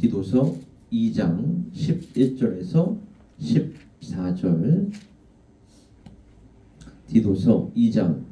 디도서 2장 11절에서 14절. 디도서 2장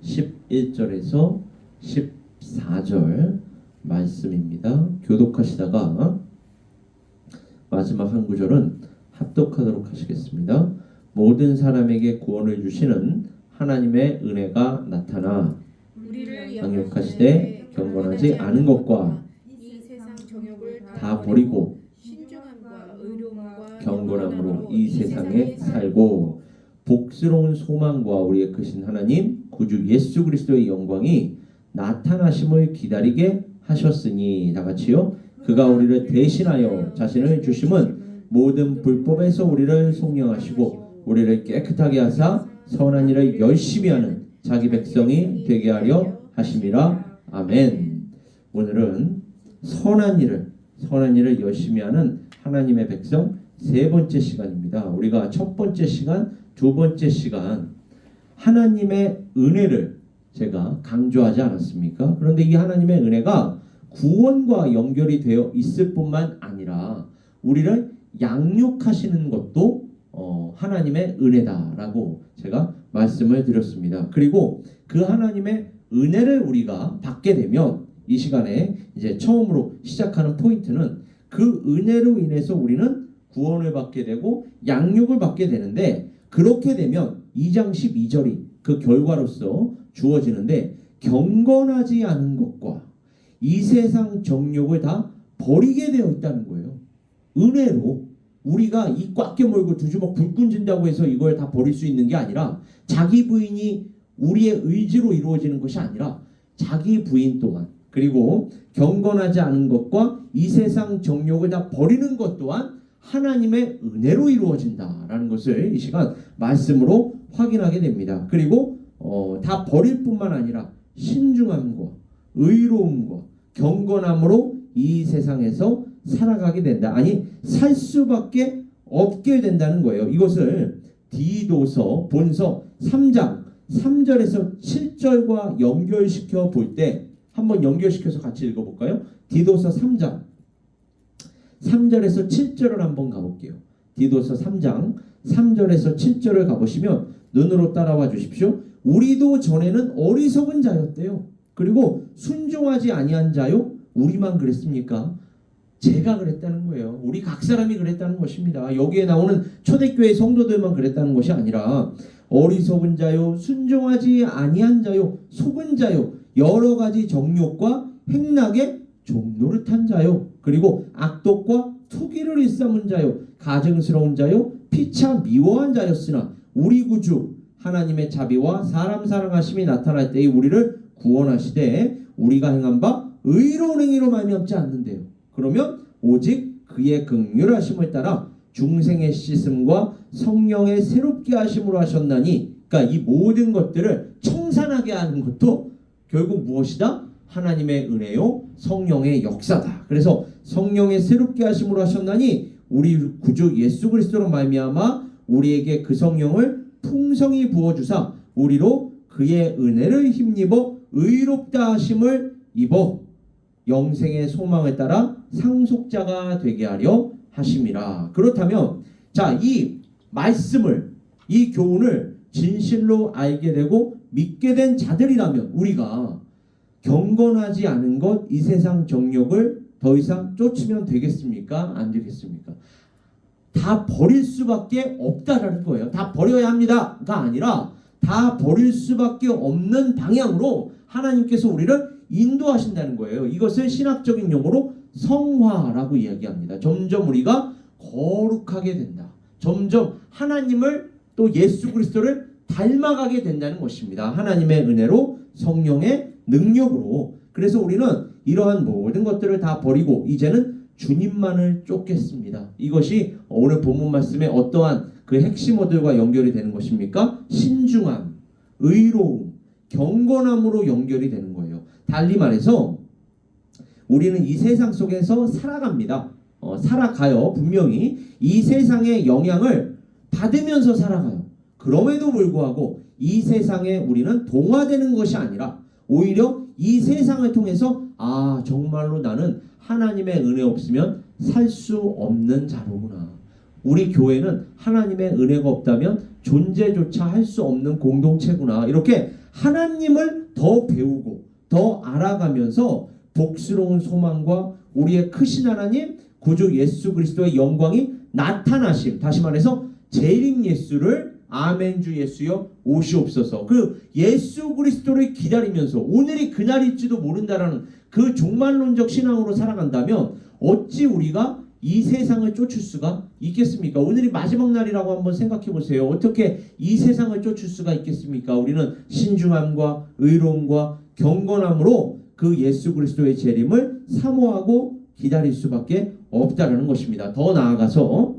11절에서 14절 말씀입니다. 교독하시다가 마지막 한 구절은 합독하도록 하시겠습니다. 모든 사람에게 구원을 주시는 하나님의 은혜가 나타나 우리를 양육하시되 경건하지 않은 것과 이 세상 정욕을 다 버리고 신중함과 의로움과 경건함으로 이 세상에 살고 복스러운 소망과 우리의 크신 하나님 구주 예수 그리스도의 영광이 나타나심을 기다리게 하셨으니, 다 같이요. 그가 우리를 대신하여 자신을 주심은 모든 불법에서 우리를 속량하시고 우리를 깨끗하게 하사 선한 일을 열심히 하는 자기 백성이 되게 하려 하심이라. 아멘. 오늘은 선한 일을 열심히 하는 하나님의 백성 세 번째 시간입니다. 우리가 첫 번째 시간, 두 번째 시간 하나님의 은혜를 제가 강조하지 않았습니까? 그런데 이 하나님의 은혜가 구원과 연결이 되어 있을 뿐만 아니라 우리를 양육하시는 것도 하나님의 은혜다라고 제가 말씀을 드렸습니다. 그리고 그 하나님의 은혜를 우리가 받게 되면 이 시간에 이제 처음으로 시작하는 포인트는 그 은혜로 인해서 우리는 구원을 받게 되고 양육을 받게 되는데, 그렇게 되면 2장 12절이 그 결과로서 주어지는데, 경건하지 않은 것과 이 세상 정욕을 다 버리게 되어 있다는 거예요. 은혜로 우리가 이 꽉 깨물고 두 주먹 불끈 쥔다고 해서 이걸 다 버릴 수 있는 게 아니라, 자기 부인이 우리의 의지로 이루어지는 것이 아니라 자기 부인 또한, 그리고 경건하지 않은 것과 이 세상 정욕을 다 버리는 것 또한 하나님의 은혜로 이루어진다라는 것을 이 시간 말씀으로 확인하게 됩니다. 그리고 다 버릴 뿐만 아니라 신중함과 의로움과 경건함으로 이 세상에서 살아가게 된다. 아니, 살 수밖에 없게 된다는 거예요. 이것을 디도서 본서 3장 3절에서 7절과 연결시켜 볼 때 한번 연결시켜서 같이 읽어볼까요? 디도서 3장 3절에서 7절을 한번 가볼게요. 디도서 3장 3절에서 7절을 가보시면 눈으로 따라와 주십시오. 우리도 전에는 어리석은 자였대요. 그리고 순종하지 아니한 자요. 우리만 그랬습니까? 제가 그랬다는 거예요. 우리 각 사람이 그랬다는 것입니다. 여기에 나오는 초대교회 성도들만 그랬다는 것이 아니라 어리석은 자요, 순종하지 아니한 자요, 속은 자요, 여러 가지 정욕과 행락에 종노릇한 자요, 그리고 악독과 투기를 일삼은 자요, 가증스러운 자요, 피차 미워한 자였으나 우리 구주 하나님의 자비와 사람 사랑하심이 나타날 때에 우리를 구원하시되 우리가 행한 바 의로운 행위로 말미암지 않는데요. 그러면 오직 그의 긍휼하심을 따라 중생의 씻음과 성령의 새롭게 하심으로 하셨나니, 그러니까 이 모든 것들을 청산하게 하는 것도 결국 무엇이다? 하나님의 은혜요, 성령의 역사다. 그래서 성령의 새롭게 하심으로 하셨나니 우리 구주 예수 그리스도로 말미암아 우리에게 그 성령을 풍성히 부어주사 우리로 그의 은혜를 힘입어 의롭다 하심을 입어 영생의 소망을 따라 상속자가 되게 하려 하심이라. 그렇다면 자, 이 말씀을, 이 교훈을 진실로 알게 되고 믿게 된 자들이라면 우리가 경건하지 않은 것, 이 세상 정욕을 더 이상 쫓으면 되겠습니까? 안 되겠습니까? 다 버릴 수밖에 없다라는 거예요. 다 버려야 합니다가 아니라 다 버릴 수밖에 없는 방향으로 하나님께서 우리를 인도하신다는 거예요. 이것을 신학적인 용어로 성화라고 이야기합니다. 점점 우리가 거룩하게 된다. 점점 하나님을, 또 예수 그리스도를 닮아가게 된다는 것입니다. 하나님의 은혜로, 성령의 능력으로. 그래서 우리는 이러한 모든 것들을 다 버리고 이제는 주님만을 쫓겠습니다. 이것이 오늘 본문 말씀의 어떠한 그 핵심어들과 연결이 되는 것입니까? 신중함, 의로움, 경건함으로 연결이 되는 거예요. 달리 말해서 우리는 이 세상 속에서 살아갑니다. 살아가요. 분명히 이 세상의 영향을 받으면서 살아가요. 그럼에도 불구하고 이 세상에 우리는 동화되는 것이 아니라 오히려 이 세상을 통해서 아, 정말로 나는 하나님의 은혜 없으면 살 수 없는 자로구나. 우리 교회는 하나님의 은혜가 없다면 존재조차 할 수 없는 공동체구나. 이렇게 하나님을 더 배우고 더 알아가면서 복스러운 소망과 우리의 크신 하나님 구주 예수 그리스도의 영광이 나타나심, 다시 말해서 재림 예수를 아멘 주 예수여 오시옵소서. 그 예수 그리스도를 기다리면서 오늘이 그날일지도 모른다라는 그 종말론적 신앙으로 살아간다면 어찌 우리가 이 세상을 쫓을 수가 있겠습니까? 오늘이 마지막 날이라고 한번 생각해 보세요. 어떻게 이 세상을 쫓을 수가 있겠습니까? 우리는 신중함과 의로움과 경건함으로 그 예수 그리스도의 재림을 사모하고 기다릴 수밖에 없다라는 것입니다. 더 나아가서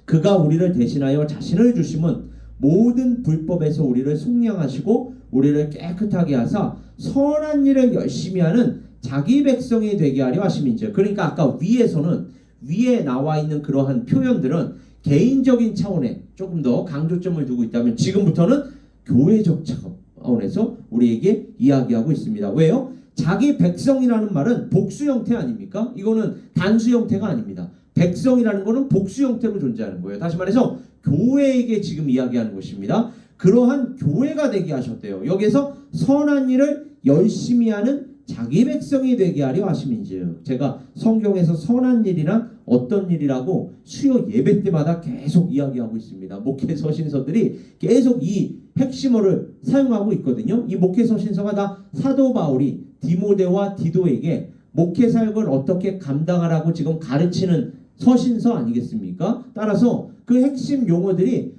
그가 우리를 대신하여 자신을 주심은 모든 불법에서 우리를 속량하시고 우리를 깨끗하게 하사 선한 일을 열심히 하는 자기 백성이 되게 하려 하심인즉. 그러니까 아까 위에 나와 있는 그러한 표현들은 개인적인 차원에 조금 더 강조점을 두고 있다면 지금부터는 교회적 차원에서 우리에게 이야기하고 있습니다. 왜요? 자기 백성이라는 말은 복수 형태 아닙니까? 이거는 단수 형태가 아닙니다. 백성이라는 것은 복수 형태로 존재하는 거예요. 다시 말해서 교회에게 지금 이야기하는 것입니다. 그러한 교회가 되게 하셨대요. 여기서 선한 일을 열심히 하는 자기 백성이 되게 하려 하심인즉. 제가 성경에서 선한 일이란 어떤 일이라고 수요 예배 때마다 계속 이야기하고 있습니다. 목회 서신서들이 계속 이 핵심어를 사용하고 있거든요. 이 목회 서신서가 다 사도 바울이 디모데와 디도에게 목회 사역을 어떻게 감당하라고 지금 가르치는 서신서 아니겠습니까? 따라서 그 핵심 용어들이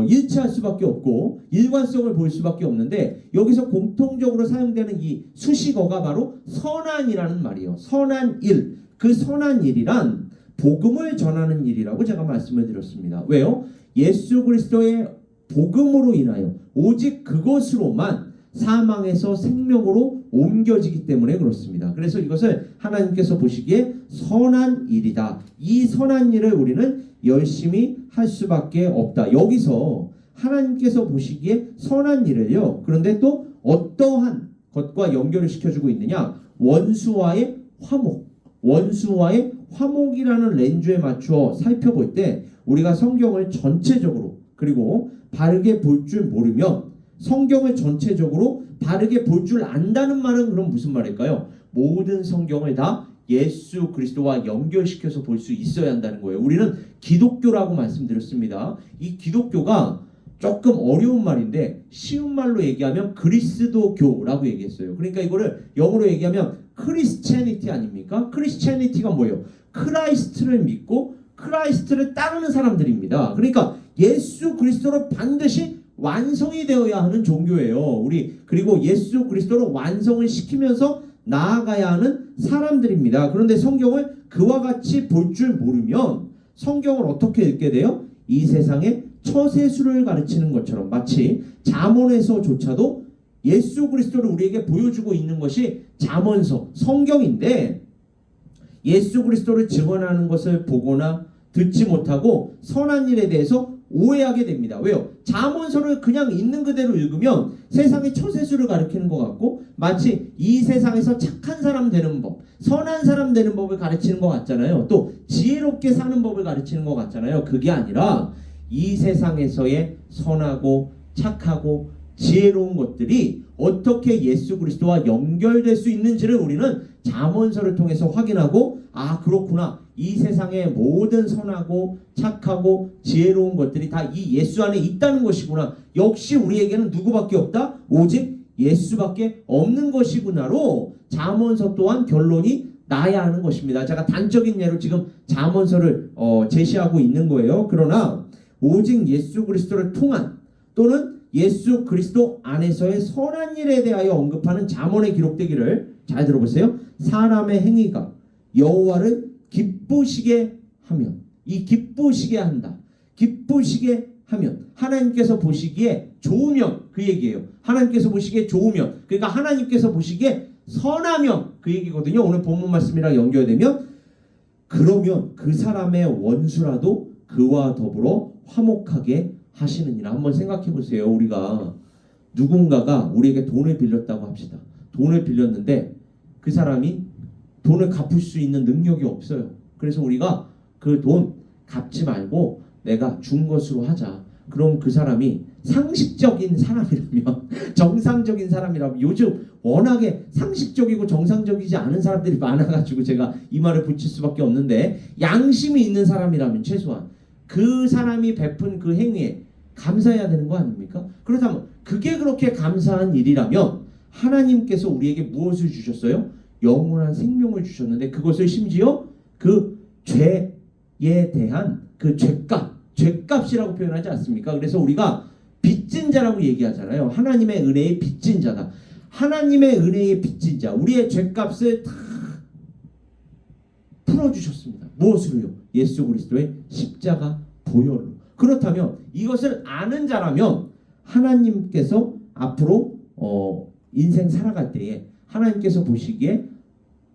일치할 수밖에 없고 일관성을 볼 수밖에 없는데 여기서 공통적으로 사용되는 이 수식어가 바로 선한이라는 말이에요. 선한 일. 그 선한 일이란 복음을 전하는 일이라고 제가 말씀을 드렸습니다. 왜요? 예수 그리스도의 복음으로 인하여 오직 그것으로만 사망에서 생명으로 옮겨지기 때문에 그렇습니다. 그래서 이것을 하나님께서 보시기에 선한 일이다. 이 선한 일을 우리는 열심히 할 수밖에 없다. 여기서 하나님께서 보시기에 선한 일을요. 그런데 또 어떠한 것과 연결을 시켜주고 있느냐? 원수와의 화목. 원수와의 화목이라는 렌즈에 맞추어 살펴볼 때 우리가 성경을 전체적으로 그리고 바르게 볼 줄 모르면 성경을 전체적으로 바르게 볼 줄 안다는 말은 그럼 무슨 말일까요? 모든 성경을 다 예수 그리스도와 연결시켜서 볼 수 있어야 한다는 거예요. 우리는 기독교라고 말씀드렸습니다. 이 기독교가 조금 어려운 말인데 쉬운 말로 얘기하면 그리스도교라고 얘기했어요. 그러니까 이거를 영어로 얘기하면 크리스체니티 아닙니까? 크리스체니티가 뭐예요? 크라이스트를 믿고 크라이스트를 따르는 사람들입니다. 그러니까 예수 그리스도로 반드시 완성이 되어야 하는 종교예요. 우리 그리고 예수 그리스도로 완성을 시키면서 나아가야 하는 사람들입니다. 그런데 성경을 그와 같이 볼 줄 모르면 성경을 어떻게 읽게 돼요? 이 세상의 처세술을 가르치는 것처럼 마치 잠언에서조차도 예수 그리스도를 우리에게 보여주고 있는 것이 잠언서 성경인데 예수 그리스도를 증언하는 것을 보거나 듣지 못하고 선한 일에 대해서 오해하게 됩니다. 왜요? 잠언서를 그냥 있는 그대로 읽으면 세상의 처세술을 가리키는 것 같고 마치 이 세상에서 착한 사람 되는 법, 선한 사람 되는 법을 가르치는 것 같잖아요. 또 지혜롭게 사는 법을 가르치는 것 같잖아요. 그게 아니라 이 세상에서의 선하고 착하고 지혜로운 것들이 어떻게 예수 그리스도와 연결될 수 있는지를 우리는 잠언서를 통해서 확인하고 아 그렇구나. 이 세상의 모든 선하고 착하고 지혜로운 것들이 다 이 예수 안에 있다는 것이구나. 역시 우리에게는 누구밖에 없다? 오직 예수밖에 없는 것이구나로 잠언서 또한 결론이 나야 하는 것입니다. 제가 단적인 예로 지금 잠언서를 제시하고 있는 거예요. 그러나 오직 예수 그리스도를 통한 또는 예수 그리스도 안에서의 선한 일에 대하여 언급하는 잠언에 기록되기를 잘 들어보세요. 사람의 행위가 여호와를 기쁘시게 하면 이 기쁘시게 한다. 기쁘시게 하면 하나님께서 보시기에 좋으면 그 얘기예요. 하나님께서 보시기에 좋으면 그러니까 하나님께서 보시기에 선하면 그 얘기거든요. 오늘 본문 말씀이랑 연결되면 그러면 그 사람의 원수라도 그와 더불어 화목하게 하시느니라. 한번 생각해 보세요. 우리가 누군가가 우리에게 돈을 빌렸다고 합시다. 돈을 빌렸는데 그 사람이 돈을 갚을 수 있는 능력이 없어요. 그래서 우리가 그 돈 갚지 말고 내가 준 것으로 하자. 그럼 그 사람이 상식적인 사람이라면 정상적인 사람이라면 요즘 워낙에 상식적이고 정상적이지 않은 사람들이 많아가지고 제가 이 말을 붙일 수밖에 없는데 양심이 있는 사람이라면 최소한 그 사람이 베푼 그 행위에 감사해야 되는 거 아닙니까? 그렇다면 그게 그렇게 감사한 일이라면 하나님께서 우리에게 무엇을 주셨어요? 영원한 생명을 주셨는데 그것을 심지어 그 죄에 대한 그 죄값이라고 표현하지 않습니까? 그래서 우리가 빚진 자라고 얘기하잖아요. 하나님의 은혜의 빚진 자다. 하나님의 은혜의 빚진 자. 우리의 죄값을 다 풀어주셨습니다. 무엇으로요? 예수 그리스도의 십자가 보혈로. 그렇다면 이것을 아는 자라면 하나님께서 앞으로 인생 살아갈 때에 하나님께서 보시기에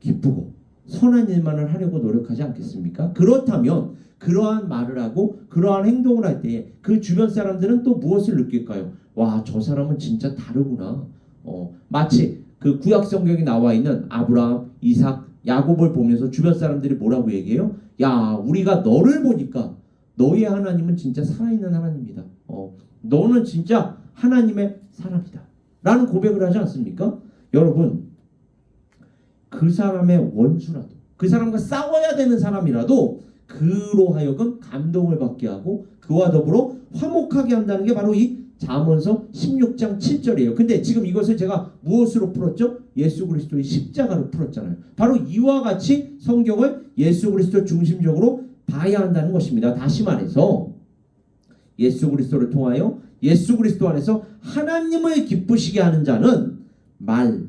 기쁘고 선한 일만을 하려고 노력하지 않겠습니까? 그렇다면 그러한 말을 하고 그러한 행동을 할 때에 그 주변 사람들은 또 무엇을 느낄까요? 와, 저 사람은 진짜 다르구나. 마치 그 구약 성경에 나와 있는 아브라함, 이삭, 야곱을 보면서 주변 사람들이 뭐라고 얘기해요? 야, 우리가 너를 보니까 너의 하나님은 진짜 살아있는 하나님이다. 너는 진짜 하나님의 사람이다. 라는 고백을 하지 않습니까? 여러분, 그 사람의 원수라도 그 사람과 싸워야 되는 사람이라도 그로 하여금 감동을 받게 하고 그와 더불어 화목하게 한다는 게 바로 이 잠언서 16장 7절이에요. 근데 지금 이것을 제가 무엇으로 풀었죠? 예수 그리스도의 십자가로 풀었잖아요. 바로 이와 같이 성경을 예수 그리스도 중심적으로 봐야 한다는 것입니다. 다시 말해서 예수 그리스도를 통하여 예수 그리스도 안에서 하나님을 기쁘시게 하는 자는 말,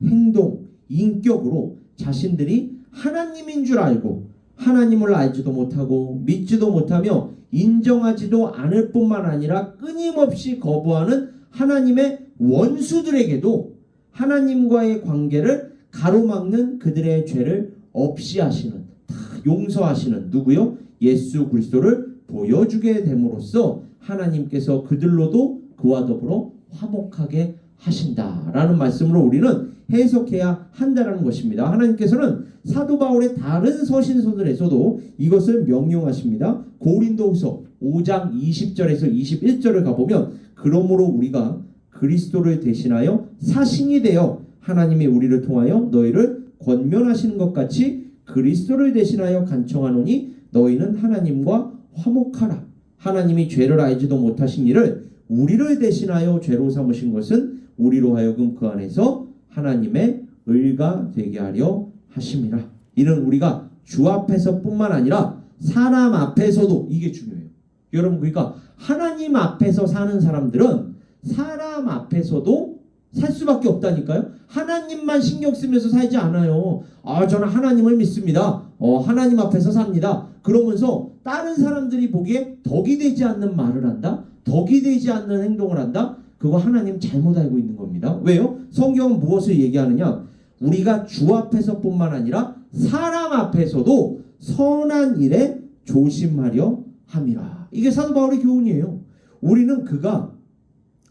행동, 인격으로 자신들이 하나님인 줄 알고 하나님을 알지도 못하고 믿지도 못하며 인정하지도 않을 뿐만 아니라 끊임없이 거부하는 하나님의 원수들에게도 하나님과의 관계를 가로막는 그들의 죄를 없이 하시는, 다 용서하시는 누구요? 예수 그리스도를 보여주게 됨으로써 하나님께서 그들로도 그와 더불어 화목하게 하신다라는 말씀으로 우리는 해석해야 한다는 것입니다. 하나님께서는 사도 바울의 다른 서신서들에서도 이것을 명령하십니다. 고린도후서 5장 20절에서 21절을 가보면 그러므로 우리가 그리스도를 대신하여 사신이 되어 하나님이 우리를 통하여 너희를 권면하시는 것 같이 그리스도를 대신하여 간청하노니 너희는 하나님과 화목하라. 하나님이 죄를 알지도 못하신 이를 우리를 대신하여 죄로 삼으신 것은 우리로 하여금 그 안에서 하나님의 의가 되게 하려 하심이라. 이는 우리가 주 앞에서뿐만 아니라 사람 앞에서도 이게 중요해요. 여러분, 그러니까 하나님 앞에서 사는 사람들은 사람 앞에서도 살 수밖에 없다니까요. 하나님만 신경 쓰면서 살지 않아요. 저는 하나님을 믿습니다. 하나님 앞에서 삽니다. 그러면서 다른 사람들이 보기에 덕이 되지 않는 말을 한다. 덕이 되지 않는 행동을 한다. 그거 하나님 잘못 알고 있는 겁니다. 왜요? 성경은 무엇을 얘기하느냐? 우리가 주 앞에서뿐만 아니라 사람 앞에서도 선한 일에 조심하려 함이라. 이게 사도 바울의 교훈이에요. 우리는 그가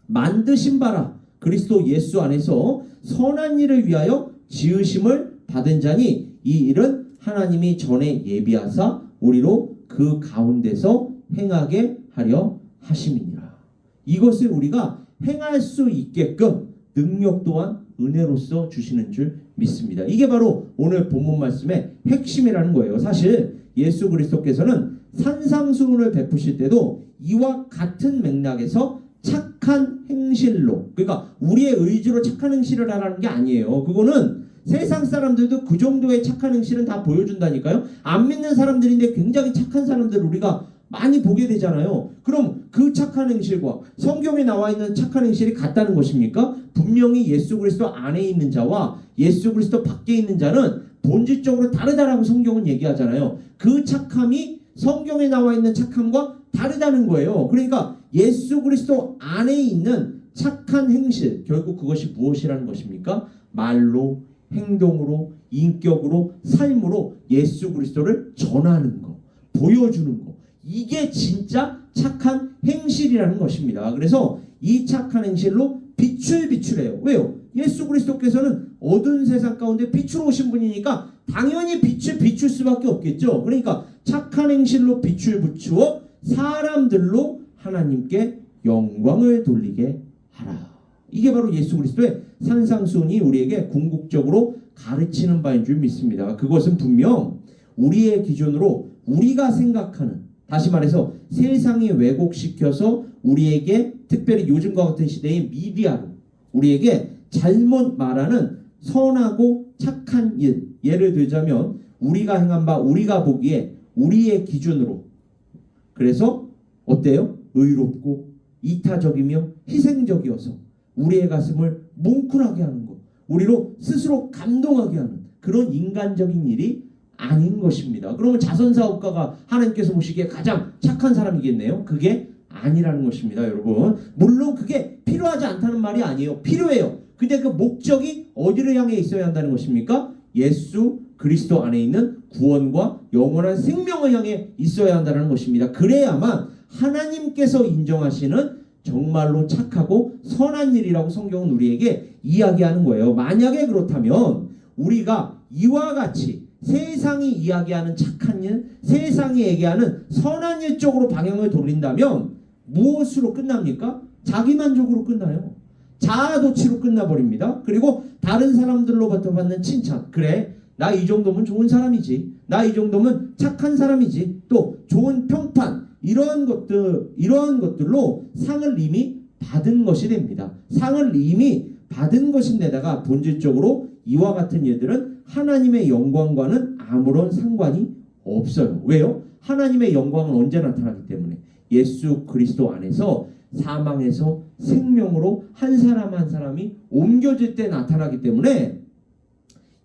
만드신 바라 그리스도 예수 안에서 선한 일을 위하여 지으심을 받은 자니 이 일은 하나님이 전에 예비하사 우리로 그 가운데서 행하게 하려 하심이니라. 이것을 우리가 행할 수 있게끔 능력 또한 은혜로서 주시는 줄 믿습니다. 이게 바로 오늘 본문 말씀의 핵심이라는 거예요. 사실 예수 그리스도께서는 산상수훈을 베푸실 때도 이와 같은 맥락에서 착한 행실로, 그러니까 우리의 의지로 착한 행실을 하라는 게 아니에요. 그거는 세상 사람들도 그 정도의 착한 행실은 다 보여준다니까요. 안 믿는 사람들인데 굉장히 착한 사람들을 우리가 많이 보게 되잖아요. 그럼 그 착한 행실과 성경에 나와 있는 착한 행실이 같다는 것입니까? 분명히 예수 그리스도 안에 있는 자와 예수 그리스도 밖에 있는 자는 본질적으로 다르다라고 성경은 얘기하잖아요. 그 착함이 성경에 나와 있는 착함과 다르다는 거예요. 그러니까 예수 그리스도 안에 있는 착한 행실, 결국 그것이 무엇이라는 것입니까? 말로, 행동으로, 인격으로, 삶으로 예수 그리스도를 전하는 거, 보여주는 거. 이게 진짜 착한 행실이라는 것입니다. 그래서 이 착한 행실로 빛을 비추래요. 왜요? 예수 그리스도께서는 어두운 세상 가운데 빛으로 오신 분이니까 당연히 빛을 비출 수밖에 없겠죠. 그러니까 착한 행실로 빛을 비추어 사람들로 하나님께 영광을 돌리게 하라. 이게 바로 예수 그리스도의 산상수훈이 우리에게 궁극적으로 가르치는 바인 줄 믿습니다. 그것은 분명 우리의 기준으로 우리가 생각하는, 다시 말해서 세상이 왜곡시켜서 우리에게, 특별히 요즘과 같은 시대의 미디어로 우리에게 잘못 말하는 선하고 착한 일, 예를 들자면 우리가 행한 바 우리가 보기에 우리의 기준으로, 그래서 어때요? 의롭고 이타적이며 희생적이어서 우리의 가슴을 뭉클하게 하는 것, 우리로 스스로 감동하게 하는 그런 인간적인 일이 아닌 것입니다. 그러면 자선사업가가 하나님께서 보시기에 가장 착한 사람이겠네요? 그게 아니라는 것입니다, 여러분. 물론 그게 필요하지 않다는 말이 아니에요. 필요해요. 근데 그 목적이 어디를 향해 있어야 한다는 것입니까? 예수 그리스도 안에 있는 구원과 영원한 생명을 향해 있어야 한다는 것입니다. 그래야만 하나님께서 인정하시는 정말로 착하고 선한 일이라고 성경은 우리에게 이야기하는 거예요. 만약에 그렇다면 우리가 이와 같이 세상이 이야기하는 착한 일, 세상이 얘기하는 선한 일 쪽으로 방향을 돌린다면 무엇으로 끝납니까? 자기만족으로 끝나요. 자아도취로 끝나버립니다. 그리고 다른 사람들로부터 받는 칭찬, 그래 나 이 정도면 좋은 사람이지, 나 이 정도면 착한 사람이지, 또 좋은 평판, 이러한 것들로 상을 이미 받은 것이 됩니다. 상을 이미 받은 것인데다가 본질적으로 이와 같은 일들은 하나님의 영광과는 아무런 상관이 없어요. 왜요? 하나님의 영광은 언제 나타나기 때문에 예수 그리스도 안에서 사망에서 생명으로 한 사람 한 사람이 옮겨질 때 나타나기 때문에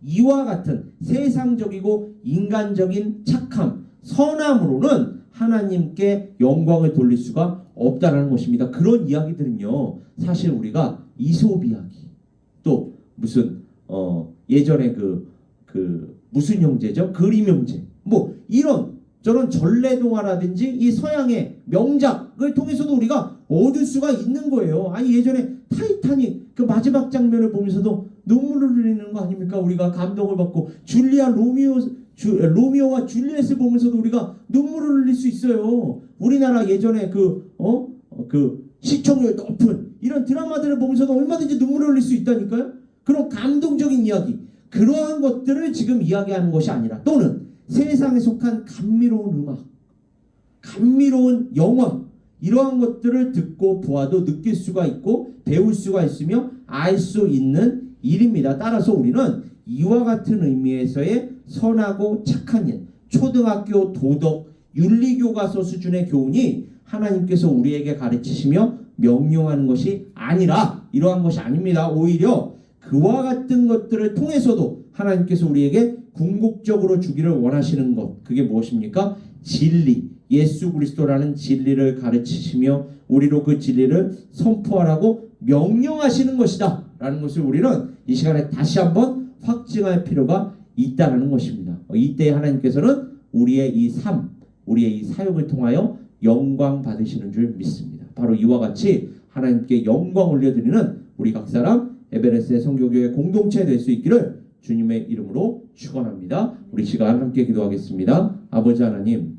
이와 같은 세상적이고 인간적인 착함, 선함으로는 하나님께 영광을 돌릴 수가 없다는 것입니다. 그런 이야기들은요, 사실 우리가 이솝 이야기, 또 무슨 예전에 그 무슨 형제죠? 그림 형제, 뭐 이런 저런 전래동화라든지 이 서양의 명작을 통해서도 우리가 얻을 수가 있는 거예요. 아니 예전에 타이타닉 그 마지막 장면을 보면서도 눈물을 흘리는 거 아닙니까? 우리가 감동을 받고 로미오와 줄리엣을 보면서도 우리가 눈물을 흘릴 수 있어요. 우리나라 예전에 그 시청률 높은 이런 드라마들을 보면서도 얼마든지 눈물을 흘릴 수 있다니까요. 그런 감동적인 이야기, 그러한 것들을 지금 이야기하는 것이 아니라, 또는 세상에 속한 감미로운 음악, 감미로운 영화, 이러한 것들을 듣고 보아도 느낄 수가 있고 배울 수가 있으며 알 수 있는 일입니다. 따라서 우리는 이와 같은 의미에서의 선하고 착한 일, 초등학교 도덕 윤리교과서 수준의 교훈이 하나님께서 우리에게 가르치시며 명령하는 것이 아니라, 이러한 것이 아닙니다. 오히려 그와 같은 것들을 통해서도 하나님께서 우리에게 궁극적으로 주기를 원하시는 것, 그게 무엇입니까? 진리, 예수 그리스도라는 진리를 가르치시며 우리로 그 진리를 선포하라고 명령하시는 것이다 라는 것을 우리는 이 시간에 다시 한번 확증할 필요가 있다는 것입니다. 이때 하나님께서는 우리의 이 삶, 우리의 이 사역을 통하여 영광 받으시는 줄 믿습니다. 바로 이와 같이 하나님께 영광 올려드리는 우리 각 사람 에베레스트 선교교회 공동체 될 수 있기를 주님의 이름으로 축원합니다. 우리 시간 함께 기도하겠습니다. 아버지 하나님,